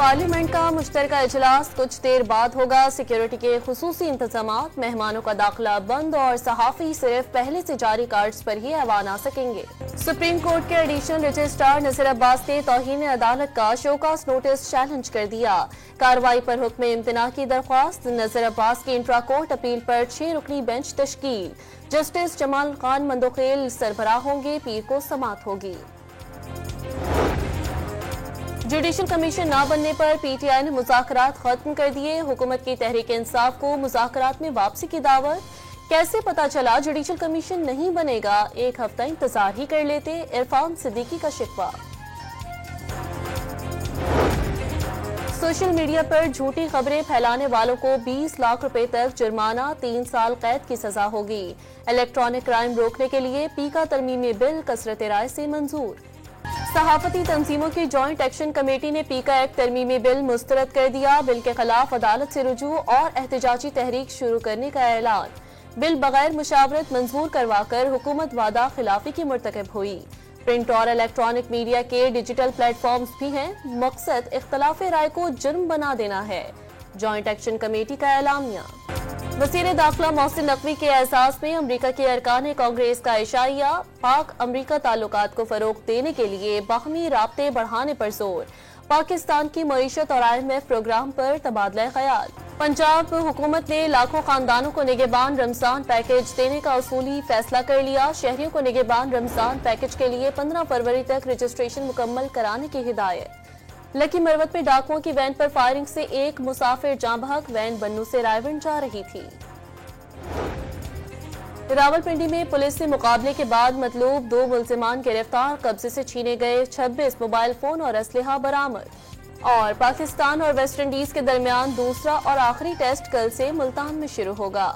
Parliament का मुश्तरका इजलास कुछ देर बाद होगा। सिक्योरिटी के खुसूसी इंतजामात, मेहमानों का दाखिला बंद और सहाफी सिर्फ पहले से जारी कार्ड्स पर ही ऐवान आ सकेंगे। सुप्रीम कोर्ट के एडिशनल रजिस्ट्रार नज़ीर अब्बास ने तौहीन अदालत का शोकास नोटिस चैलेंज कर दिया। कार्रवाई पर हुक्म इम्तना की दरख्वास्त। नज़ीर अब्बास की इंट्रा कोर्ट अपील पर 6 रुकनी बेंच तश्कील। जस्टिस जमाल खान मंदोखेल सरबराह होंगे। पीर को समाअत होगी। जुडिशल कमीशन न बनने पर पीटीआई ने मुज़ाकरात खत्म कर दिए। हुकूमत की तहरीक इंसाफ को मुज़ाकरात में वापसी की दावत। कैसे पता चला जुडिशल कमीशन नहीं बनेगा, एक हफ्ता इंतजार ही कर लेते, इरफान सिद्दीकी का शिकवा। सोशल मीडिया पर झूठी खबरें फैलाने वालों को 20 लाख रुपए तक जुर्माना, 3 साल कैद की सजा होगी। इलेक्ट्रॉनिक क्राइम रोकने के लिए पीका तरमीमी बिल कसरत राय से मंजूर। सहाफती तंजीमों की जॉइंट एक्शन कमेटी ने पीका एक्ट तरमीमी बिल मुस्तरद कर दिया। बिल के खिलाफ अदालत से रुजू और एहतजाजी तहरीक शुरू करने का ऐलान। बिल बगैर मुशावरत मंजूर करवाकर हुकूमत वादा खिलाफी की मुर्तकब हुई। प्रिंट और इलेक्ट्रॉनिक मीडिया के डिजिटल प्लेटफॉर्म्स भी हैं। मकसद इख्तलाफ राय को जुर्म बना देना है। जॉइंट एक्शन कमेटी का ऐलानिया। वज़ीर दाखिला मोहसिन नकवी के एहसास में अमरीका के अरकान कांग्रेस का इशाइया। पाक अमरीका ताल्लुकात को फरोग देने के लिए बाहमी राब्ते बढ़ाने पर जोर। पाकिस्तान की मईशत और IMF प्रोग्राम पर तबादला ख्याल। पंजाब हुकूमत ने लाखों खानदानों को निगहबान रमजान पैकेज देने का उसूली फैसला कर लिया। शहरियों को निगहबान रमजान पैकेज के लिए 15 फरवरी तक रजिस्ट्रेशन मुकम्मल कराने की हिदायत। लकी मरवत में डाकुओं की वैन पर फायरिंग से एक मुसाफिर जाँ बहक। वैन बन्नू से रायवंड जा रही थी। रावलपिंडी में पुलिस ने मुकाबले के बाद मतलूब 2 मुल्जिमान गिरफ्तार। कब्जे से छीने गए 26 मोबाइल फोन और असलहा बरामद। और पाकिस्तान और वेस्ट इंडीज के दरमियान दूसरा और आखिरी टेस्ट कल से मुल्तान में शुरू होगा।